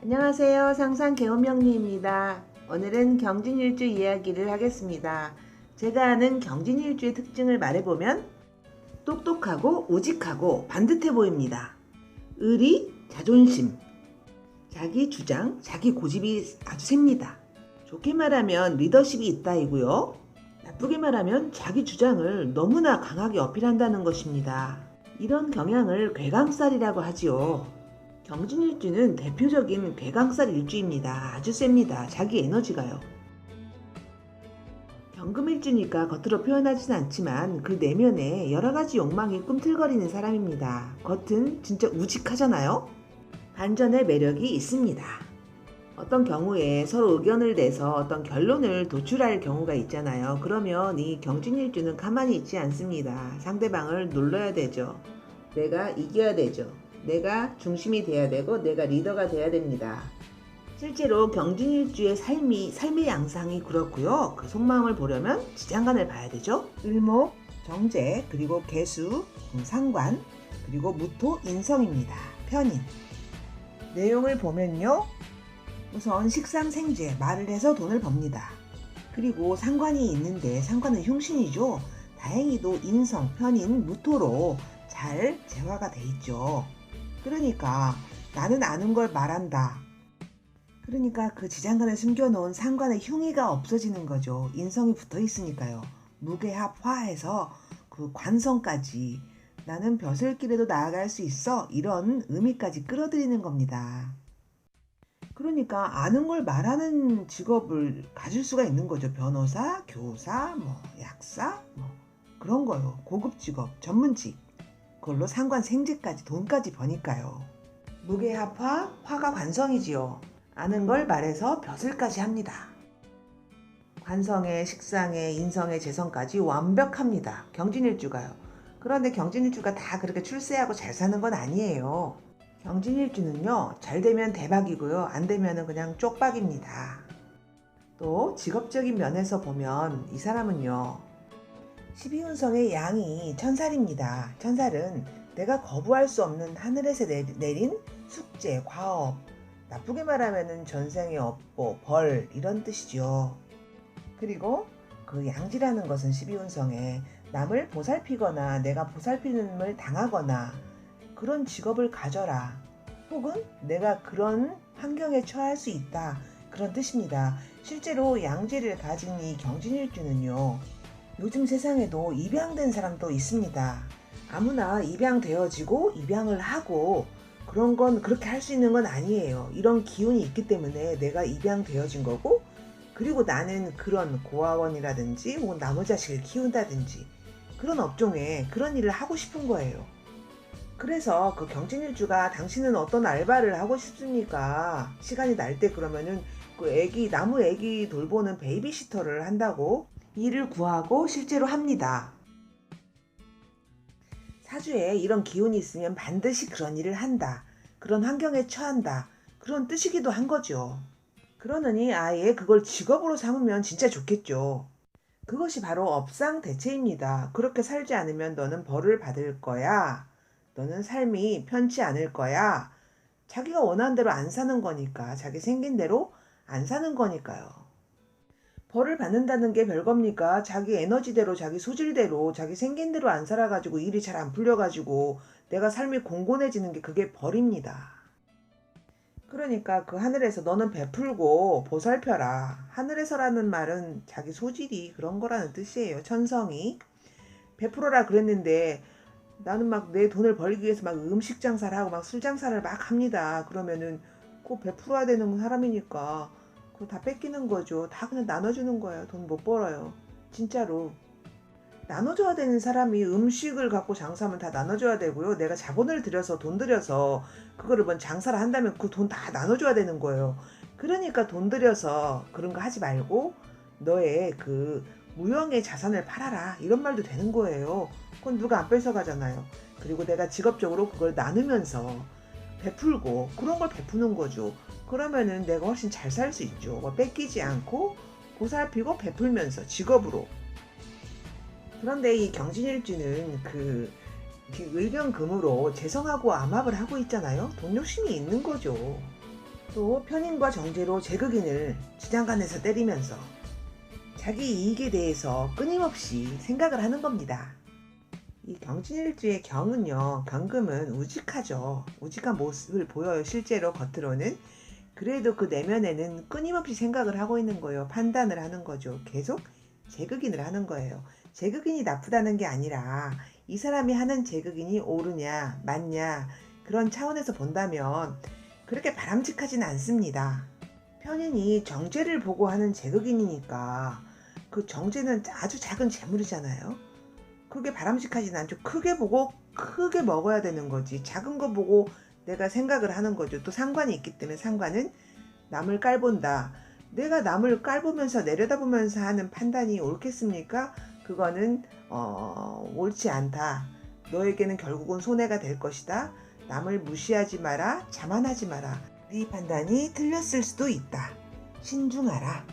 안녕하세요. 상상 개운명리입니다. 오늘은 경진일주 이야기를 하겠습니다. 제가 아는 경진일주의 특징을 말해보면 똑똑하고 우직하고 반듯해 보입니다. 의리, 자존심, 자기 주장, 자기 고집이 아주 셉니다. 좋게 말하면 리더십이 있다이고요. 나쁘게 말하면 자기 주장을 너무나 강하게 어필한다는 것입니다. 이런 경향을 괴강살이라고 하지요. 경진일주는 대표적인 괴강살 일주입니다. 아주 셉니다. 자기 에너지가요. 경금일주니까 겉으로 표현하진 않지만 그 내면에 여러가지 욕망이 꿈틀거리는 사람입니다. 겉은 진짜 우직하잖아요. 반전의 매력이 있습니다. 어떤 경우에 서로 의견을 내서 어떤 결론을 도출할 경우가 있잖아요. 그러면 이 경진일주는 가만히 있지 않습니다. 상대방을 눌러야 되죠. 내가 이겨야 되죠. 내가 중심이 돼야 되고 내가 리더가 돼야 됩니다. 실제로 경진일주의 삶의 양상이 그렇고요. 그 속마음을 보려면 지장간을 봐야 되죠. 을목, 정제, 그리고 개수, 상관, 그리고 무토, 인성입니다. 편인. 내용을 보면요. 우선 식상생재, 말을 해서 돈을 법니다. 그리고 상관이 있는데 상관은 흉신이죠. 다행히도 인성, 편인, 무토로 잘 재화가 돼 있죠. 그러니까 나는 아는 걸 말한다. 그러니까 그 지장간에 숨겨놓은 상관의 흉의가 없어지는 거죠. 인성이 붙어 있으니까요. 무게합 화해서 그 관성까지 나는 벼슬길에도 나아갈 수 있어. 이런 의미까지 끌어들이는 겁니다. 그러니까 아는 걸 말하는 직업을 가질 수가 있는 거죠. 변호사, 교사, 약사, 그런 거요. 고급 직업, 전문직. 그걸로 상관 생재까지 돈까지 버니까요. 무게합화, 화가 관성이지요. 아는 걸 말해서 벼슬까지 합니다. 관성의, 식상의, 인성의, 재성까지 완벽합니다. 경진일주가요. 그런데 경진일주가 다 그렇게 출세하고 잘 사는 건 아니에요. 경진일주는요, 잘 되면 대박이고요, 안 되면 그냥 쪽박입니다. 또 직업적인 면에서 보면 이 사람은요, 12운성의 양이 천살입니다. 천살은 내가 거부할 수 없는 하늘에서 내린 숙제, 과업, 나쁘게 말하면 전생의 업보, 벌 이런 뜻이죠. 그리고 그 양지라는 것은 12운성에 남을 보살피거나 내가 보살핌을 당하거나 그런 직업을 가져라. 혹은 내가 그런 환경에 처할 수 있다. 그런 뜻입니다. 실제로 양지를 가진 이 경진일주는요. 요즘 세상에도 입양된 사람도 있습니다. 아무나 입양되어지고 입양을 하고 그런 건 그렇게 할 수 있는 건 아니에요. 이런 기운이 있기 때문에 내가 입양되어진 거고 그리고 나는 그런 고아원이라든지 혹은 나무자식을 키운다든지 그런 업종에 그런 일을 하고 싶은 거예요. 그래서 그 경진일주가 당신은 어떤 알바를 하고 싶습니까? 시간이 날 때 그러면은 그 나무 애기 돌보는 베이비시터를 한다고 일을 구하고 실제로 합니다. 사주에 이런 기운이 있으면 반드시 그런 일을 한다. 그런 환경에 처한다. 그런 뜻이기도 한 거죠. 그러느니 아예 그걸 직업으로 삼으면 진짜 좋겠죠. 그것이 바로 업상대체입니다. 그렇게 살지 않으면 너는 벌을 받을 거야. 너는 삶이 편치 않을 거야. 자기가 원하는 대로 안 사는 거니까. 자기 생긴 대로 안 사는 거니까요. 벌을 받는다는 게 별겁니까? 자기 에너지대로 자기 소질대로 자기 생긴 대로 안 살아가지고 일이 잘 안 풀려가지고 내가 삶이 공곤해지는 게 그게 벌입니다. 그러니까 그 하늘에서 너는 베풀고 보살펴라. 하늘에서라는 말은 자기 소질이 그런 거라는 뜻이에요. 천성이. 베풀어라 그랬는데 나는 막 내 돈을 벌기 위해서 막 음식 장사를 하고 막 술 장사를 막 합니다. 그러면은 꼭 베풀어야 되는 사람이니까 그거 다 뺏기는 거죠. 다 그냥 나눠주는 거예요. 돈 못 벌어요. 진짜로. 나눠줘야 되는 사람이 음식을 갖고 장사하면 다 나눠줘야 되고요. 내가 자본을 들여서 돈 들여서 그거를 장사를 한다면 그 돈 다 나눠줘야 되는 거예요. 그러니까 돈 들여서 그런 거 하지 말고 너의 그 무형의 자산을 팔아라. 이런 말도 되는 거예요. 그건 누가 안 뺏어가잖아요. 그리고 내가 직업적으로 그걸 나누면서 베풀고 그런 걸 베푸는 거죠. 그러면은 내가 훨씬 잘 살 수 있죠. 뺏기지 않고 보살피고 베풀면서 직업으로. 그런데 이 경진일주는 그 을경금으로 재성하고 암합을 하고 있잖아요. 돈 욕심이 있는 거죠. 또 편인과 정제로 제극인을 지장간에서 때리면서 자기 이익에 대해서 끊임없이 생각을 하는 겁니다. 이 경진일주의 경은요, 경금은 우직하죠. 우직한 모습을 보여요. 실제로 겉으로는. 그래도 그 내면에는 끊임없이 생각을 하고 있는 거예요. 판단을 하는 거죠. 계속 제극인을 하는 거예요. 제극인이 나쁘다는 게 아니라 이 사람이 하는 제극인이 옳으냐 맞냐 그런 차원에서 본다면 그렇게 바람직하진 않습니다. 편인이 정제를 보고 하는 제극인이니까 그 정제는 아주 작은 재물이잖아요. 그게 바람직하진 않죠. 크게 보고 크게 먹어야 되는 거지. 작은 거 보고 내가 생각을 하는 거죠. 또 상관이 있기 때문에 상관은 남을 깔본다. 내가 남을 깔보면서 내려다보면서 하는 판단이 옳겠습니까? 그거는 옳지 않다. 너에게는 결국은 손해가 될 것이다. 남을 무시하지 마라. 자만하지 마라. 네 판단이 틀렸을 수도 있다. 신중하라.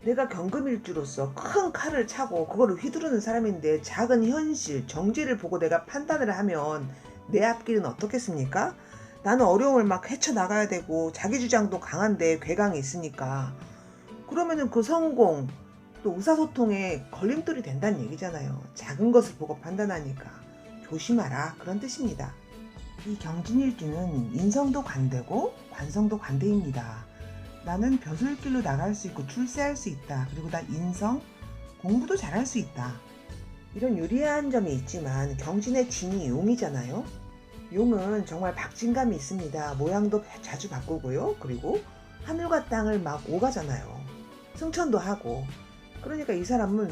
내가 경금일주로서 큰 칼을 차고 그거를 휘두르는 사람인데 작은 현실, 정제를 보고 내가 판단을 하면 내 앞길은 어떻겠습니까? 나는 어려움을 막 헤쳐나가야 되고 자기 주장도 강한데 괴강이 있으니까 그러면은 그 성공 또 의사소통에 걸림돌이 된다는 얘기잖아요. 작은 것을 보고 판단하니까 조심하라 그런 뜻입니다. 이 경진일주는 인성도 관대고 관성도 관대입니다. 나는 벼슬길로 나갈 수 있고 출세할 수 있다. 그리고 나 인성, 공부도 잘할 수 있다. 이런 유리한 점이 있지만 경진의 진이 용이잖아요. 용은 정말 박진감이 있습니다. 모양도 자주 바꾸고요. 그리고 하늘과 땅을 막 오가잖아요. 승천도 하고. 그러니까 이 사람은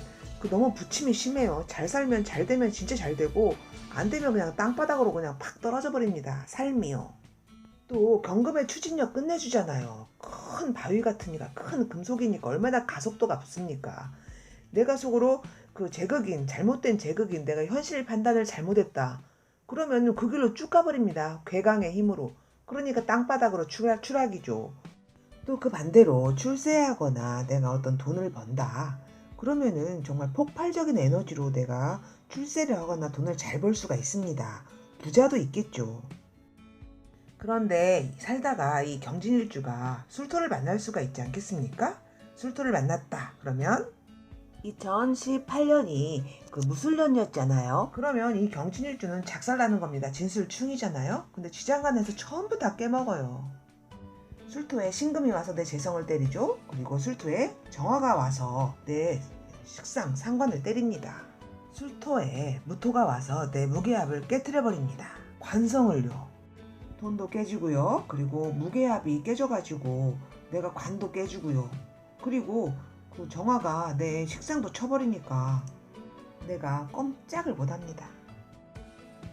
너무 부침이 심해요. 잘 살면 잘 되면 진짜 잘 되고 안 되면 그냥 땅바닥으로 그냥 팍 떨어져 버립니다. 삶이요. 또 경금의 추진력 끝내주잖아요. 큰 바위 같으니까 큰 금속이니까 얼마나 가속도가 붙습니까. 내가 속으로 그 제극인 잘못된 제극인 내가 현실 판단을 잘못했다. 그러면 그 길로 쭉 가버립니다. 괴강의 힘으로. 그러니까 땅바닥으로 추락이죠. 또 그 반대로 출세하거나 내가 어떤 돈을 번다. 그러면은 정말 폭발적인 에너지로 내가 출세를 하거나 돈을 잘 벌 수가 있습니다. 부자도 있겠죠. 그런데 살다가 이 경진일주가 술토를 만날 수가 있지 않겠습니까? 술토를 만났다. 그러면 2018년이 그 무술년이었잖아요. 그러면 이 경진일주는 작살나는 겁니다. 진술충이잖아요. 근데 지장간에서 전부 다 깨먹어요. 술토에 신금이 와서 내 재성을 때리죠. 그리고 술토에 정화가 와서 내 식상, 상관을 때립니다. 술토에 무토가 와서 내 무게압을 깨트려버립니다. 관성을요. 돈도 깨지고요. 그리고 무게압이 깨져가지고 내가 관도 깨지고요. 그리고 그 정화가 내 식상도 쳐버리니까 내가 꼼짝을 못합니다.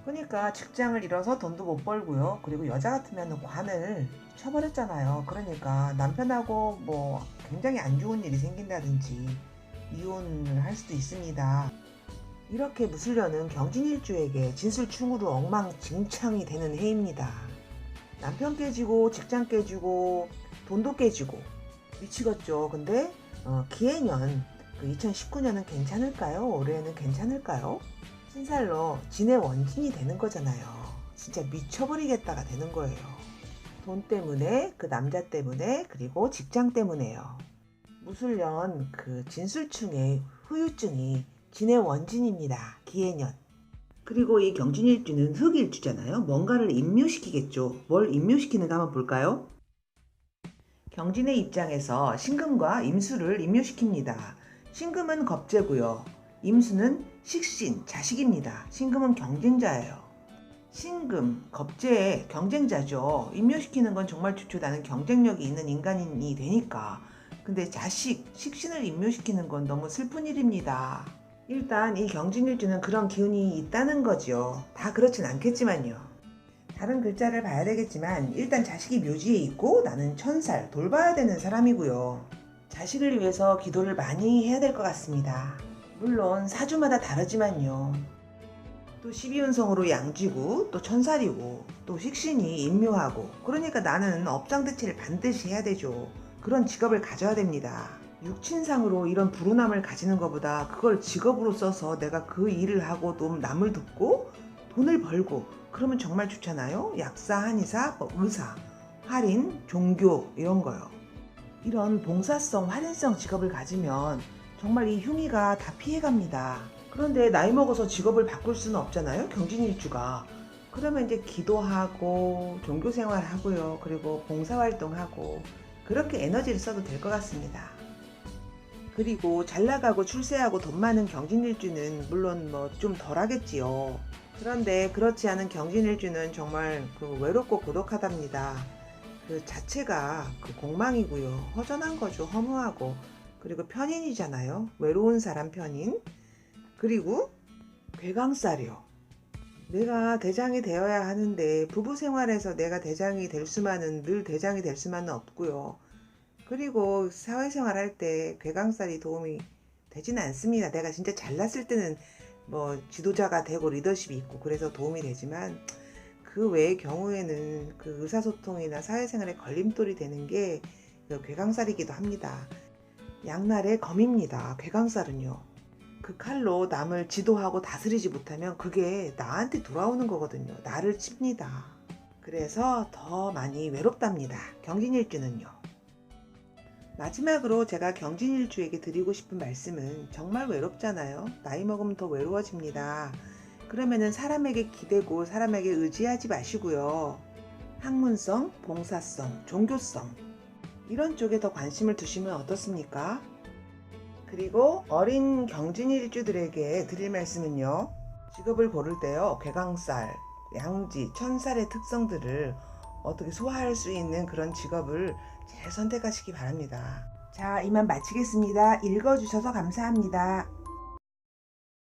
그러니까 직장을 잃어서 돈도 못 벌고요. 그리고 여자 같으면 관을 쳐버렸잖아요. 그러니까 남편하고 뭐 굉장히 안 좋은 일이 생긴다든지 이혼을 할 수도 있습니다. 이렇게 무술년은 경진일주에게 진술충으로 엉망진창이 되는 해입니다. 남편 깨지고 직장 깨지고 돈도 깨지고 미치겠죠. 근데 기해년 2019년은 괜찮을까요? 올해는 괜찮을까요? 신살로 진의 원진이 되는 거잖아요. 진짜 미쳐버리겠다가 되는 거예요. 돈 때문에, 그 남자 때문에, 그리고 직장 때문에요. 무술년 그 진술충의 후유증이 진의 원진입니다. 기해년. 그리고 이 경진일주는 흑일주잖아요. 뭔가를 임묘시키겠죠. 뭘 임묘시키는가 한번 볼까요? 경진의 입장에서 신금과 임수를 임묘시킵니다. 신금은 겁재고요. 임수는 식신, 자식입니다. 신금은 경쟁자예요. 신금, 겁재의 경쟁자죠. 임묘시키는 건 정말 좋죠. 나는 경쟁력이 있는 인간이 되니까. 근데 자식, 식신을 임묘시키는 건 너무 슬픈 일입니다. 일단 이 경진일주는 그런 기운이 있다는 거죠. 다 그렇진 않겠지만요. 다른 글자를 봐야 되겠지만 일단 자식이 묘지에 있고 나는 천살, 돌봐야 되는 사람이고요. 자식을 위해서 기도를 많이 해야 될 것 같습니다. 물론 사주마다 다르지만요. 또 12운성으로 양쥐고 또 천살이고 또 식신이 임묘하고 그러니까 나는 업장대체를 반드시 해야 되죠. 그런 직업을 가져야 됩니다. 육친상으로 이런 불운함을 가지는 것보다 그걸 직업으로 써서 내가 그 일을 하고 또 남을 돕고 돈을 벌고 그러면 정말 좋잖아요. 약사, 한의사, 의사, 할인, 종교 이런 거요. 이런 봉사성, 할인성 직업을 가지면 정말 이 흉의가 다 피해갑니다. 그런데 나이 먹어서 직업을 바꿀 수는 없잖아요. 경진일주가. 그러면 이제 기도하고 종교생활 하고요. 그리고 봉사활동하고 그렇게 에너지를 써도 될 것 같습니다. 그리고 잘 나가고 출세하고 돈 많은 경진일주는 물론 뭐 좀 덜하겠지요. 그런데 그렇지 않은 경진일주는 정말 외롭고 고독하답니다. 그 자체가 공망이고요. 허전한 거죠. 허무하고. 그리고 편인이잖아요. 외로운 사람 편인. 그리고 괴강살이요. 내가 대장이 되어야 하는데 부부 생활에서 내가 대장이 될 수만은 늘 대장이 될 수만은 없고요. 그리고 사회생활 할 때 괴강살이 도움이 되지는 않습니다. 내가 진짜 잘났을 때는 뭐 지도자가 되고 리더십이 있고 그래서 도움이 되지만 그 외의 경우에는 그 의사소통이나 사회생활에 걸림돌이 되는 게 괴강살이기도 합니다. 양날의 검입니다. 괴강살은요. 그 칼로 남을 지도하고 다스리지 못하면 그게 나한테 돌아오는 거거든요. 나를 칩니다. 그래서 더 많이 외롭답니다. 경진일주는요. 마지막으로 제가 경진일주에게 드리고 싶은 말씀은 정말 외롭잖아요. 나이 먹으면 더 외로워집니다. 그러면은 사람에게 기대고 사람에게 의지하지 마시고요. 학문성, 봉사성, 종교성 이런 쪽에 더 관심을 두시면 어떻습니까? 그리고 어린 경진일주들에게 드릴 말씀은요. 직업을 고를 때요. 괴강살, 양지, 천살의 특성들을 어떻게 소화할 수 있는 그런 직업을 잘 선택하시기 바랍니다. 자, 이만 마치겠습니다. 읽어주셔서 감사합니다.